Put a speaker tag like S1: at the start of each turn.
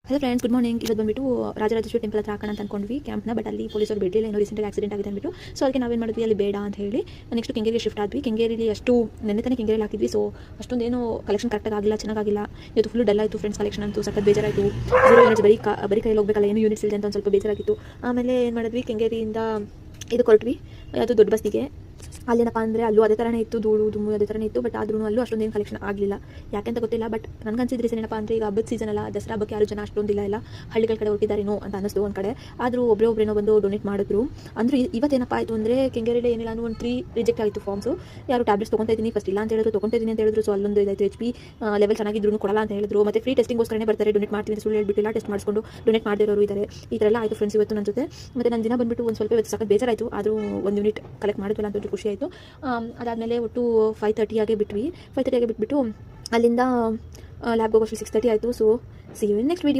S1: Hello friends, good morning. ಇವತ್ತು ಬಂದುಬಿಟ್ಟು Rajarajeshwari temple ಹತ್ರ ಹಾಕೋಣ ಅಂತ ಅಂದ್ಕೊಂಡ್ವಿ ಕ್ಯಾಂಪ್ನ. ಬಟ್ ಅಲ್ಲಿ ಪೊಲೀಸರು ಬಿಡಲಿಲ್ಲ, ಏನೋ ರೀಸೆಂಟಾಗಿ ಆಕ್ಸಿಡೆಂಟ್ ಆಗಿದೆ ಅಂದ್ಬಿಟ್ಟು. ಸೊ ಅದಕ್ಕೆ ನಾವೇನು ಮಾಡಿದ್ವಿ, ಅಲ್ಲಿ ಬೇಡ ಅಂತ ಹೇಳಿ ನೆಕ್ಸ್ಟ್ ಕೆಂಗೇರಿಗೆ ಶಿಫ್ಟ್ ಆದ್ವಿ. ಕೆಂಗೇರಿಲಿ ಅಷ್ಟು ನೆನ್ನೆ ತಾನೇ ಕೆಂಗೇರಿಲಿ ಹಾಕಿದ್ವಿ. ಸೊ ಅಷ್ಟೊಂದೇನು ಕಲೆಕ್ಷನ್ ಕರೆಕ್ಟಾಗಿ ಆಗಿಲ್ಲ, ಚೆನ್ನಾಗಿಲ್ಲ. ಇವತ್ತು ಫುಲ್ ಡಲ್ ಆಯಿತು ಫ್ರೆಂಡ್ಸ್. ಕಲೆಕ್ಷನ್ ಅಂತೂ ಸಖತ್ ಬೇಜಾರಾಯಿತು. 0 ಯೂನಿಟ್ಸ್ ಬರೀ ಕೈಯಲ್ಲಿ ಹೋಗಬೇಕಲ್ಲ, ಏನು ಯೂನಿಟ್ಸ್ ಇದೆ ಅಂತ ಒಂದು ಸ್ವಲ್ಪ ಬೇಜಾರಾಗಿತ್ತು. ಆಮೇಲೆ ಏನು ಮಾಡಿದ್ವಿ, ಕೆಂಗೇರಿಯಿಂದ ಇದು ಕೊರಟ್ವಿ, ಅದು ದೊಡ್ಡ ಬಸ್ಸಿಗೆ. ಅಲ್ಲೇನಪ್ಪ ಅಂದರೆ ಅಲ್ಲೂ ಅದೇ ಥರನೇ ಇತ್ತು, ಧೂಳು ದುಮ್ಮು ಅದೇ ಥರನೇ ಇತ್ತು. ಬಟ್ ಆದ್ರೂ ಅಲ್ಲೂ ಅಷ್ಟೊಂದೇನು ಕಲೆಕ್ಷನ್ ಆಗಲಿಲ್ಲ, ಯಾಕೆಂತ ಗೊತ್ತಿಲ್ಲ. ಬಟ್ ನನಗನ್ಸಿದ ರೀಸನ್ ಏನಪ್ಪ ಅಂದರೆ, ಈಗ ಹಬ್ಬದ ಸೀಸನ್ ಅಲ್ಲ, ದಸರಾ ಹಬ್ಬಕ್ಕೆ ಯಾರು ಜನ ಅಷ್ಟೊಂದಿಲ್ಲ, ಎಲ್ಲ ಹಳ್ಳಿಗಳ ಕಡೆ ಹೊರಟಿದ್ದಾರೇನೋ ಅಂತ ಅನ್ನಿಸ್ತು ಒಂದು ಕಡೆ. ಆದರೂ ಒಬ್ಬರೇನೋ ಬಂದು ಡೊನೇಟ್ ಮಾಡಿದ್ರು. ಅಂದ್ರೆ ಇವತ್ತೇನಪ್ಪ ಆಯಿತು ಅಂದರೆ, ಕೆಂಗೇರಿಯಲ್ಲಿ ಏನಿಲ್ಲ ಅಂದ್ರೆ ಒಂದು 3 ರಿಜೆಕ್ಟ್ ಆಯಿತು ಫಾರ್ಮ್ಸು. ಯಾರು ಟ್ಯಾಬ್ಲೆಟ್ಸ್ ತೊಗೊತಾ ಇದ್ದೀನಿ ಫಸ್ಟ್ ಇಲ್ಲ ಅಂತ ಹೇಳಿದ್ರು, ತೊಗೊತಾ ಇದ್ದೀನಿ ಅಂತ ಹೇಳಿದ್ರು. ಸೊ ಅಲ್ಲೊಂದು ಇದಾಯಿತು, HP ಲೆವೆಲ್ ಚೆನ್ನಾಗಿದ್ರು ಕೊಡಲ್ಲ ಅಂತ ಹೇಳಿದ್ರು. ಮತ್ತು ಫ್ರೀ ಟೆಸ್ಟಿಂಗೋಸ್ಕರನೇ ಬರ್ತಾರೆ, ಡೊನೇಟ್ ಮಾಡ್ತೀನಿ ಸುಳ್ಳು ಹೇಳ್ಬಿಟ್ಟಿಲ್ಲ, ಟೆಸ್ಟ್ ಮಾಡಿಸ್ಕೊಂಡು ಡೊನೇಟ್ ಮಾಡಿರೋರು ಇದ್ದಾರೆ. ಈ ಥರ ಎಲ್ಲ ಆಯಿತು ಫ್ರೆಂಡ್ಸ್ ಇವತ್ತು ನನ್ನ ಜೊತೆ. ಮತ್ತು ನನ್ನ ದಿನ ಬಂದುಬಿಟ್ಟು ಒಂದು ಸ್ವಲ್ಪ ಇವತ್ತು ಸಖತ್ ಬೇಜಾರಾಯಿತು. ಆದರೂ 1 ಯೂನಿಟ್ ಕಲೆಕ್ಟ್ ಮಾಡಿದ್ವಲ್ಲ ಅಂತ ಖುಷಿ ಆಯಿತು. ಅದಾದಮೇಲೆ ಒಟ್ಟು 5:30 ಆಗಿ ಬಿಟ್ವಿ. 5:30 ಆಗಿ ಬಿಟ್ಬಿಟ್ಟು ಅಲ್ಲಿಂದ ಲ್ಯಾಬ್ಗೆ ಹೋಗೋಷ್ಟು 6:30 ಆಯಿತು. So see you in next video.